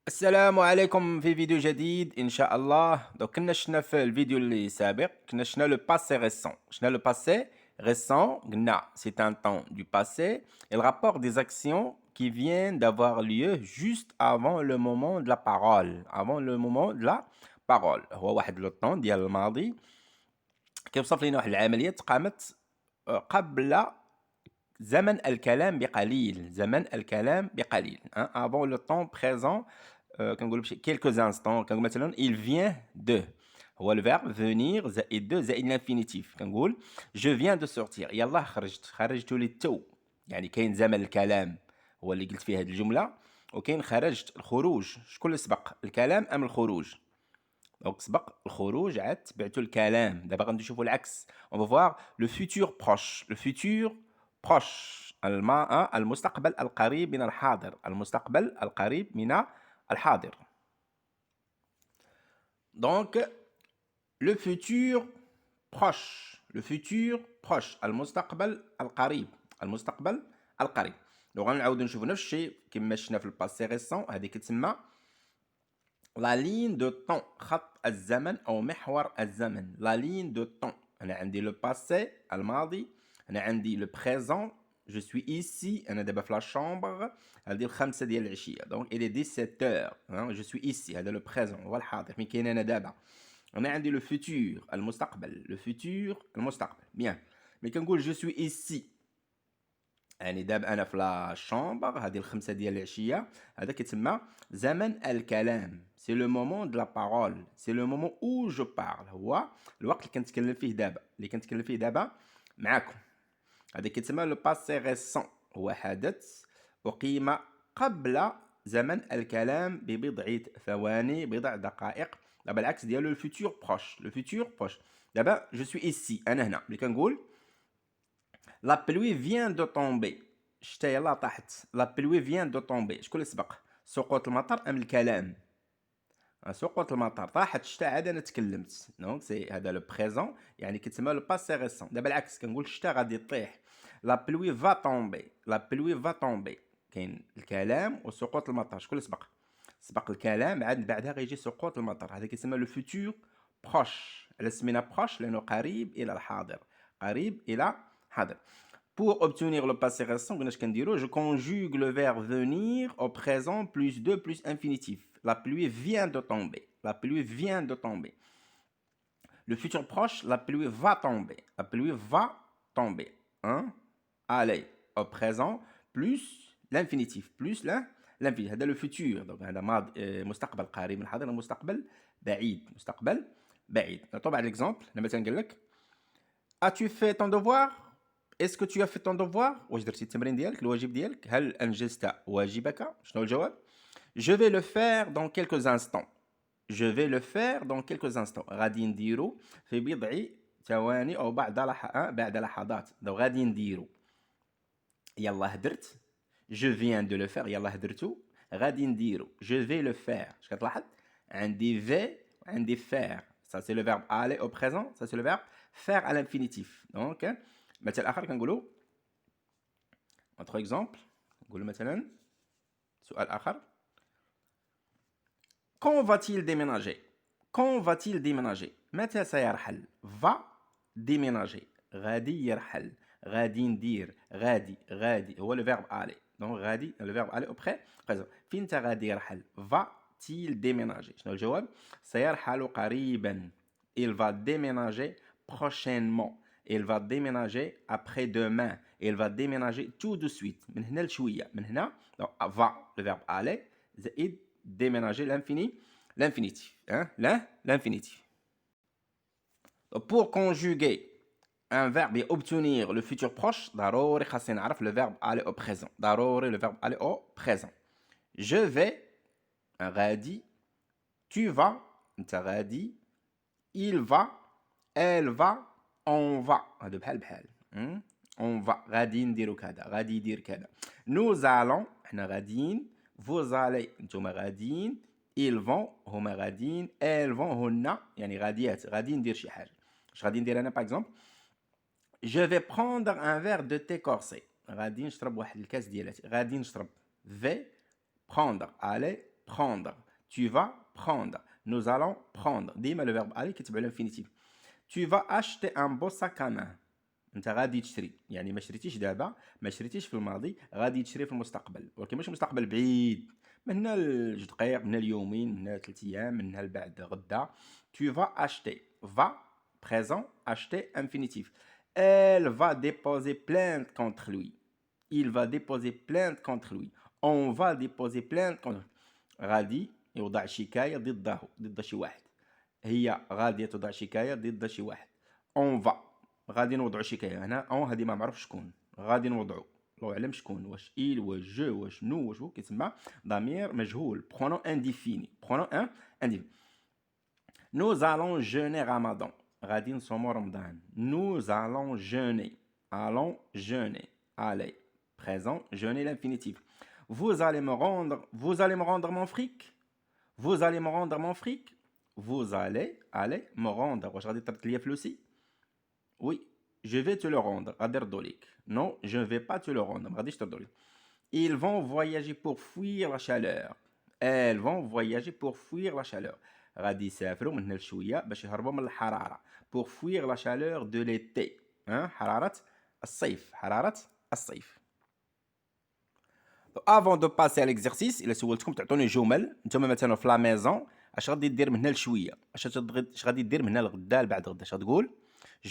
السلام عليكم في فيديو جديد ان شاء الله. كنا شفنا في الفيديو اللي سابق كنا شفنا لو باسي ريسون. شفنا لو باسي ريسون قلنا c'est un temps du passé et le rapport des actions qui viennent d'avoir lieu juste avant le moment de la parole, avant le moment de la parole. هو واحد لو طون ديال الماضي كيوصف لنا واحد العملية قامت قبل زمن الكلام بقليل. زمن الكلام بقليل avant le temps présent. كنقولوا بشي quelques instants. كنقول مثلا il vient de، هو الفيرب venir زائد de زائد l'infinitif. كنقول je viens de sortir، يلاه خرجت للتو. يعني كاين زمن الكلام هو اللي قلت فيه هذه الجملة، وكاين خرجت الخروج. شكون اللي سبق الكلام ام الخروج؟ دونك سبق الخروج عاد تبعتو الكلام. دابا غادي نشوفوا العكس. on va voir le futur proche. le futur proche المستقبل القريب من الحاضر. المستقبل القريب من الحاضر. Donc le futur proche. le futur proche المستقبل القريب. المستقبل القريب. دونك غنعاودو نشوفو نفس الشيء كما شفنا في الباسي ريسون. هذه كتسمى لا لين دو طون، خط الزمن او محور الزمن. لا لين دو طون. انا عندي لو باسي الماضي، انا عندي لو بريزون جو سوي ايسي، انا دابا في لا شومبر. هذه الخمسة ديال العشيه، دونك الي 17 جو سوي ايسي. هذا لو بريزون هو الحاضر فين كاين انا دابا. انا عندي لو فيتور المستقبل. لو فيتور المستقبل بيان. مي كنقول جو سوي ايسي يعني دابا انا في لا شومبر. هذه الخمسة ديال العشيه. هذا كيتسمى زمن الكلام. سي لو مومون دو لا بارول، سي لو مومون او جو بارل. هو الوقت اللي كنتكلم فيه دابا، اللي كنتكلم فيه دابا معاكم. هذا كيتسمى لو باسي ريسون. هو حدث أقيم قبل زمن الكلام ببضع ثواني، بضع دقائق. دابا العكس ديالو الفيتور بروش. لو فيتور بروش. دابا جو سوي ايسي، انا هنا. ملي كنقول لا بلوي فيان دو طومبي، الشتا يلاه طاحت. لا بلوي فيان دو طومبي، شكون اللي سبق؟ سقوط المطر ام الكلام؟ سقوط المطر. طاحت الشتا عاد انا تكلمت. دونك سي هذا لو بريزون، يعني كيتسمى لو باسي ريسون. دابا العكس كنقول الشتا غادي طيح. لا بلوي فا طومبي. لا بلوي فا طومبي. كاين الكلام وسقوط المطر. شكون اللي سبق؟ سبق الكلام، عاد بعدها غيجي سقوط المطر. هذا كيتسمى لو فيتور بروش. على سمينا بروش لانه قريب الى الحاضر. قريب الى حاضر. Pour obtenir le passé récent, je conjugue le verbe venir au présent plus 2 plus infinitif. La pluie vient de tomber. La pluie vient de tomber. Le futur proche, la pluie va tomber. La pluie va tomber. Hein? Allez, au présent plus l'infinitif. Plus l'infinitif. هذا le futur. Donc هذا مستقبل قريب من الحاضر. مستقبل بعيد. مستقبل بعيد. نعطوا بعض l'exemple. مثلا قال لك As-tu fait ton devoir? Est-ce que tu as fait ton devoir؟ واش درتي التمرين ديالك، الواجب ديالك؟ هل أنجزت واجبك؟ شنو الجواب؟ Je vais le faire dans quelques instants. Je vais le faire dans quelques instants. غادي نديرو في بضع ثواني أو بعد لحظات. دونك غادي نديرو. يلاه درت. Je viens de le faire. يلاه درتو. غادي نديرو. Je vais le faire. اش كتلاحظ؟ عندي vais وعندي faire. Ça c'est le verbe aller au présent. Ça c'est le verbe faire à l'infinitif. Donc مثل آخر كنقولوا autre exemple. نقولوا مثلا سؤال آخر. Quand va-t-il déménager? Quand va-t-il déménager? متى سيرحل؟ va déménager. غادي يرحل. غادي ندير. غادي هو le verbe aller. Donc غادي le verbe aller au présent. فين تا غادي يرحل؟ va-t-il déménager. شنو الجواب؟ سيرحل قريبا. Il va déménager prochainement. Il va déménager après-demain. Il va déménager tout de suite. من هنا لشوية. من هنا donc va le verbe aller زائد déménager l'infinitif. Hein? L'infinitif. Pour conjuguer un verbe et obtenir le futur proche, ضروري خاصني نعرف le verbe aller au présent. ضروري le verbe aller au présent. Je vais غادي. Tu vas انت غادي. Il va. Elle va. On va. هادو بحال بحال. On va. غادي نديرو كذا. غادي يدير كذا. Nous allons. احنا غاديين. Vous allez. نتوما غاديين. Ils vont. هما غاديين. Elles vont. هن يعني غاديات. غادي ندير شي حاجة. اش غادي ندير أنا par exemple؟ Je vais prendre un verre de thé corsé. غادي نشرب واحد الكاس ديال غادي نشرب. vais prendre. aller prendre. Tu vas prendre. Nous allons prendre. ديما le verbe aller كيتبع l'infinitif. Tu vas acheter un beau sac à main. انت غادي تشري، يعني ما شريتيش دابا، ما شريتيش في الماضي، غادي تشري في المستقبل، ولكن ماشي مستقبل بعيد، من هنا لجوج دقائق، من هنا اليومين، من هنا 3 ايام، من هنا لبعد غدا. Tu vas acheter. Va présent, acheter infinitif. Elle va déposer plainte contre lui. Il va déposer plainte contre lui. On va déposer plainte contre lui. غادي يوضع شكاية ضده، ضد شي واحد. هي غادية توضع شكاية ضد شي واحد. On va غادي نوضعوا شكاية. هنا اون هذه ما معروف شكون، غادي نوضعوا الله اعلم شكون، واش il واش جو واش نو واش هو، كيتسمى ضمير مجهول. pronom indéfini. pronom indéfini. Nous allons jeûner Ramadan. غادي نصوموا رمضان. Nous allons jeûner. Allons jeûner. Allez. Présent, jeûner l'infinitif. Vous allez me rendre mon fric. Vous allez me rendre mon fric. Vous allez me rendre. واش غادي ترد ليا فلوسي؟ Oui, je vais te le rendre. غادي نردو ليك. Non, je ne vais pas te le rendre. ما غاديش تردو ليك. Ils vont voyager pour fuir la chaleur. Elles vont voyager pour fuir la chaleur. غادي يسافروا من هنا لشويه باش يهربوا من الحراره. Pour fuir la chaleur de l'été. حراره الصيف. حراره الصيف. Avant de passer à l'exercice, إلا سولتكم تعطوني جمل، نتوما مثلا في لا ميزون اش غادي دير من هنا لشويه، اش غادي دير من هنا لغدا لبعد غدا، اش غتقول؟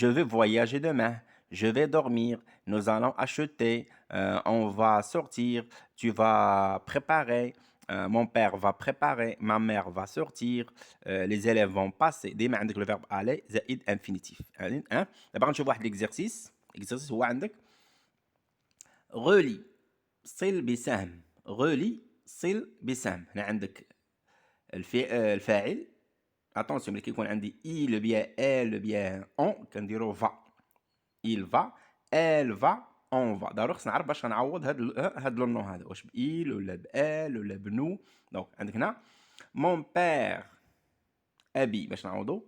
Je vais voyager demain. Je vais dormir. Nous allons acheter. On va sortir. Tu vas préparer. Mon père va préparer. Ma mère va sortir. Les élèves vont passer. ديما عندك le verbe aller زائد infinitif. دابا غنشوف واحد l'exercice. L'exercice هو عندك relie. صل بسهم. relie صل بسهم. هنا عندك الفاعل. attention ملي كيكون عندي il bien elle bien on كنديرو va. il va elle va on va. ضروري خصنا نعرف باش غنعوض هاد لو نو هذا، واش بإيل ولا بآل ولا بنو. دونك عندك هنا mon père أبي، باش نعوضو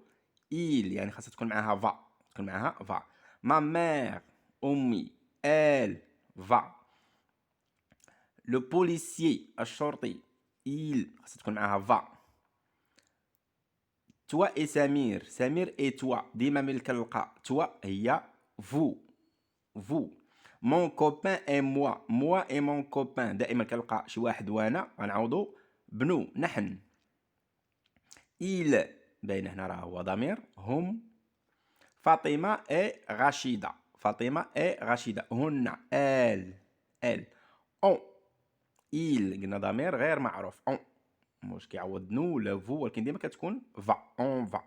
il يعني خاصها تكون معاها va، تكون معاها va. ma mère أمي elle va. le policier الشرطي il خاصها تكون معاها va. toi et Samir. Samir et toi. ديما ملي كنلقى toi هي vous. vous. mon copain et moi. moi et mon copain. دائما كنلقى شي واحد وانا غنعوضو بنو نحن. il باين هنا راه هو ضمير. هم. فاطمة et رشيدة. فاطمة et رشيدة. هن. elle. on. il قلنا ضمير غير معروف. on واش كيعوض نو ولا فو، ولكن ديما كتكون va. on va.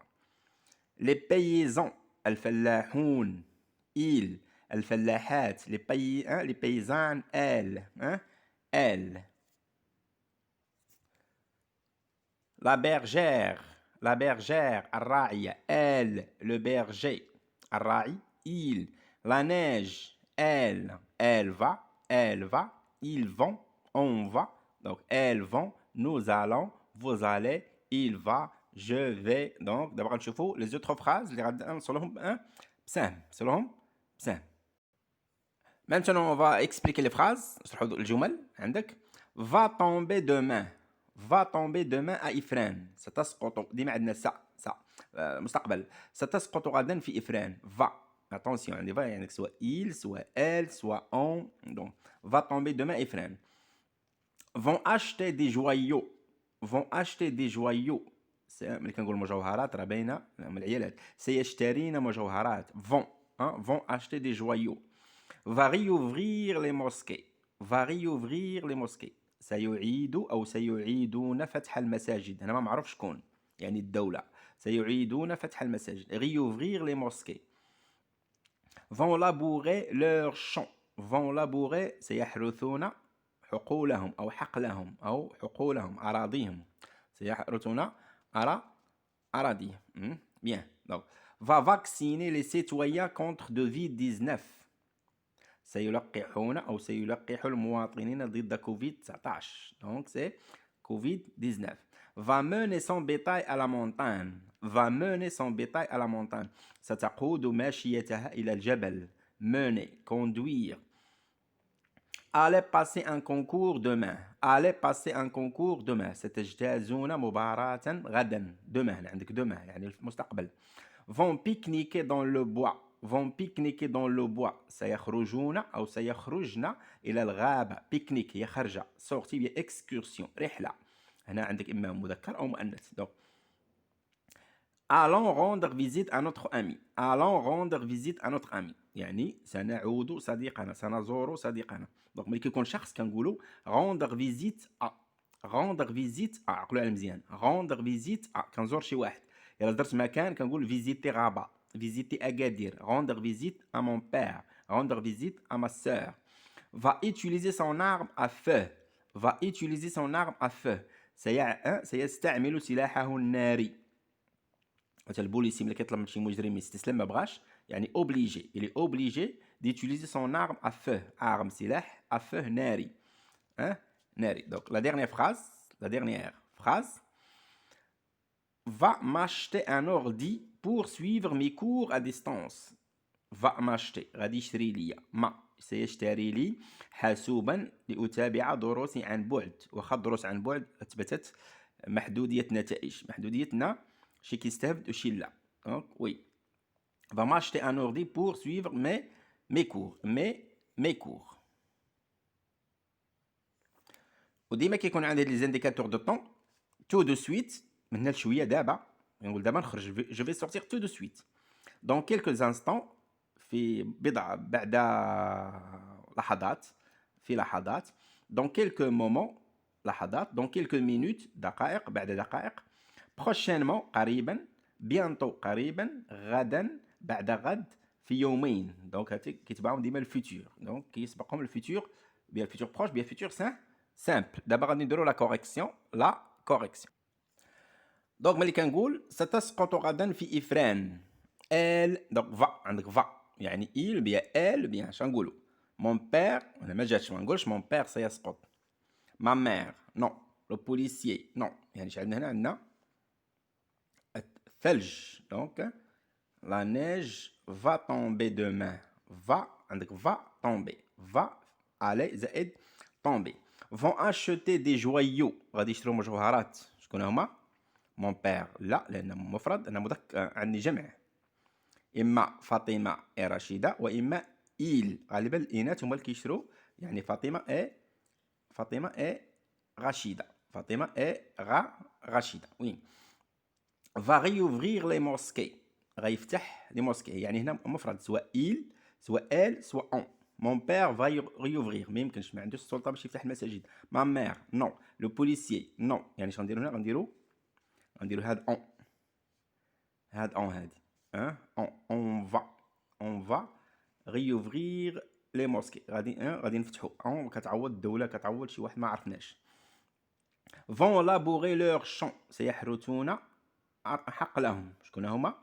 les paysans الفلاحون. il الفلاحات. les paysannes elle. la bergère الراعية. elle le berger الراعي. il la neige elle va. ils vont on va. donc elles vont. nous allons vous allez. il va je vais. donc دابا غنشوفوا les autres phrases اللي غادي نوصلهم بسهم. نوصلهم بسهم. Maintenant on va expliquer les phrases. نشرحوا الجمل. عندك va tomber demain. va tomber demain à إفران. ستسقط. ديما عندنا مستقبل. ستسقط غدا في إفران. va. attention عندي va يعني سواء il سواء elle سواء on. donc va tomber demain à إفران. vont acheter des joyaux. vont acheter des joyaux. ملي كنقول مجوهرات راه باينه من العيالات. سيشترين مجوهرات. vont acheter des joyaux. va réouvrir les mosquées. va réouvrir les mosquées. سيعيد أو سيعيدون فتح المساجد. أنا ما معروف شكون، يعني الدولة. سيعيدون فتح المساجد. réouvrir les mosquées. vont labourer leurs champs. vont labourer سيحرثون حقولهم أو حقلهم أو حقولهم أراضيهم. سيحرثون أراضيهم. bien. donc va vacciner les citoyens contre Covid-19. سيلقحون أو سيلقح المواطنين ضد كوفيد-19. donc c'est Covid-19. va mener son bétail à la montagne. va mener son bétail à la montagne. ستقود ماشيتها إلى الجبل. mener conduire. allez passer un concours demain. allez passer un concours demain. ستجتازون مباراة غدا. demain عندك demain يعني المستقبل. vont pique-niquer dans le bois. vont pique-niquer dans le bois. سيخرجون أو سيخرجن إلى الغابة. pique-nique هي خرجة. sortie هي excursion رحلة. هنا عندك إما مذكر أو مؤنث. donc allons rendre visite à notre ami. allons rendre visite à notre ami. يعني سنعود صديقنا. سنزور صديقنا. donc ملي كيكون شخص كنقولوا rendre visite à. rendre visite à. عقلوا على مزيان. rendre visite à. كنزور شي واحد. إلا درت مكان كنقول visiter Rabat. visiter Agadir. rendre visite à mon père. rendre visite à ma sœur. va utiliser son arme à feu. va utiliser son arme à feu. سيستعمل سلاحه الناري. مثلا البوليسي ملي كيطلب من شي مجرم يستسلم ما بغاش يعني اوبليجي الي اوبليجي ديتيليزي سون ارم ا فو. ارم سلاح ا فو ناري. ناري. دونك لا ديرنيير phrase va m'acheter un ordi pour suivre mes cours à distance. va m'acheter غادي يشري ليا. ما سيشتري لي حاسوبا لأتابع دروسي عن بعد. واخا الدروس عن بعد اثبتت محدودية نتائج. محدوديتنا شي كيستافد وشي لا. دونك وي va m'acheter un ordi pour suivre mes cours. mes cours. وديما كيكون عندي لي زانديكاتور دو طون. tout de suite من هنا لشويه دابا نقول دابا نخرج. je vais sortir tout de suite. dans quelques instants في بضع بعد لحظات. في لحظات. dans quelques moments لحظات. dans quelques minutes دقائق بعد دقائق. prochainement قريبا. bientôt قريبا. غدا بعد غد. في يومين. دونك هاتي كيتبعهم ديما الفيتور. دونك كيسبقهم الفيتور بيان الفيتور بروش بيان الفيتور سامبل. دابا غادي نديرو لا كوريكسيون. لا كوريكسيون. دونك ملي كنقول ستسقط غدا في إفران. ال دونك فا عندك فا يعني إل بيان ال بيان اش غنقولو. مون بير انا ما جاتش ما نقولش مون بير سيسقط. ما مير نو. لو بوليسيي نو. يعني اش عندنا هنا عندنا الثلج. دونك لا نيج va tomber demain. va عندك va tomber. va aller زائد tomber. vont acheter des joyaux. غادي يشرو مجوهرات. شكون هما؟ مون بير لا لأنه مفرد. أنا مذكر عندي جمع. إما فاطمة إي رشيدة وإما إيل. غالبا الإناث هما اللي كيشرو. يعني فاطمة إي رشيدة. فاطمة إي رشيدة. وي va réouvrir les mosquées. غيفتح لي موسكي. يعني هنا مفرد سواء إيل سواء إل سواء أون. مون بير فا ريوفغيغ. ما يمكنش ما عندوش السلطة باش يفتح المساجد. ما مير نو. لو بوليسيي نو. يعني اش غنديرو هنا؟ غنديرو هاد أون. هاد أون هادي. on va réouvrir les mosquées. غادي نفتحو. أون كتعوض الدولة كتعوض شي واحد ما عرفناش. vont labourer leur champ. سيحرثون حقلهم. شكون هما؟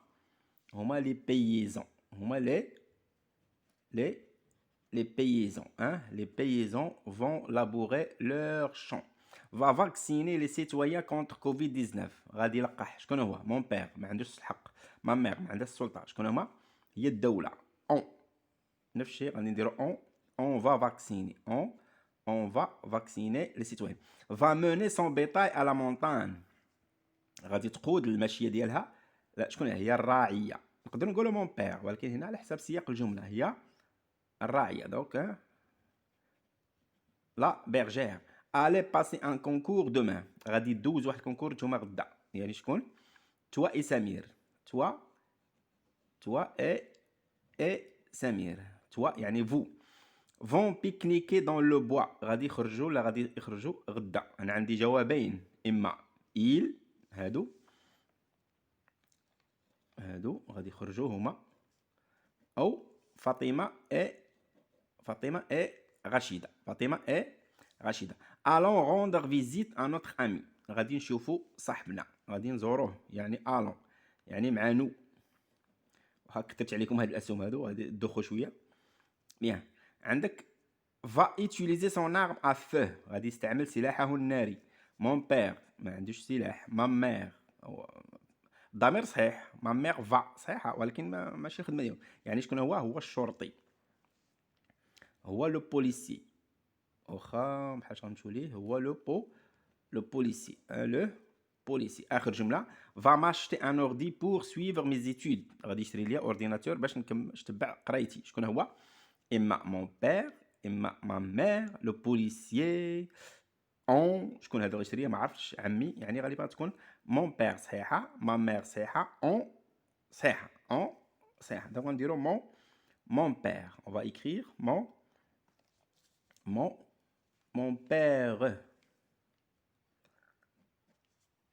هما لي بيزون. هما les paysans. Les paysans vont labourer leur champ. va vacciner les citoyens contre Covid-19. غادي يلقح. شكون هو؟ مون بير ما عندوش الحق. ما مير ما عندهاش السلطة. شكون هما؟ هي الدولة. اون نفس الشيء غادي نديرو on va vacciner. on va vacciner les citoyens. va mener son bétail à la montagne. غادي تقود الماشيه ديالها. لا شكون هي؟ الراعيه. نقدر نقولوا مون بير ولكن هنا على حساب سياق الجمله هي الراعيه. دونك لا بيرجير. allez passer un concours demain. غادي دوز واحد الكونكور نتوما غدا. يعني شكون؟ توا اي سمير. توا اي سمير. توا يعني فو. vont pique-niquer dans le bois. غادي يخرجوا ولا غادي يخرجوا غدا. انا عندي جوابين. اما il هادو غادي يخرجوا هما او فاطمه اي رشيده. allons rendre visite à notre ami. غادي نشوفوا صاحبنا. غادي نزوروه يعني allons يعني معانو. هاك كثرت عليكم هاد الاسهم هادو غادي تدخلوا شويه. بيان عندك va utiliser son arme à feu. غادي يستعمل سلاحه الناري. mon père ما عندوش سلاح. ma mère ضمير صحيح. ما ميغ فا صحيحه ولكن ماشي خدمه ديالو. يعني شكون هو؟ هو الشرطي. هو لو بوليسي. واخا بحال غنمشيو ليه هو لو بوليسي. لو بوليسي. اخر جمله va m'acheter un ordi pour suivre mes études. غادي يشري ليا اورديناتور باش نتبع قرايتي. شكون هو؟ اما مون بير اما ما مير لو بوليسيي اون. شكون هذا غيشري ليا؟ ما عرفتش. عمي يعني غالبا تكون مون بير صحيحه، ما مير صحيحه، اون صحيحه، اون صحيحه. دونك غنديرو mon père. On va écrire mon père.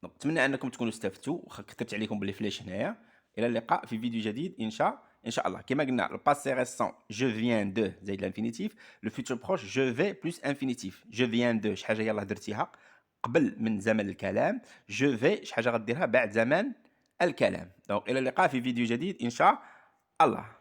دونك نتمنى انكم تكونوا استفدتوا، واخا كتبت عليكم بالفلاش هنايا. الى اللقاء في فيديو جديد ان شاء الله. كما قلنا الباسي ريسون جو فيان دو زائد الانفينيتيف، لو فيتور بروش جو في بلس انفينيتيف. جو فيان دو شي حاجه يلاه درتيها قبل من زمن الكلام، جو في شي حاجه غديرها بعد زمن الكلام. دونك الى اللقاء في فيديو جديد ان شاء الله.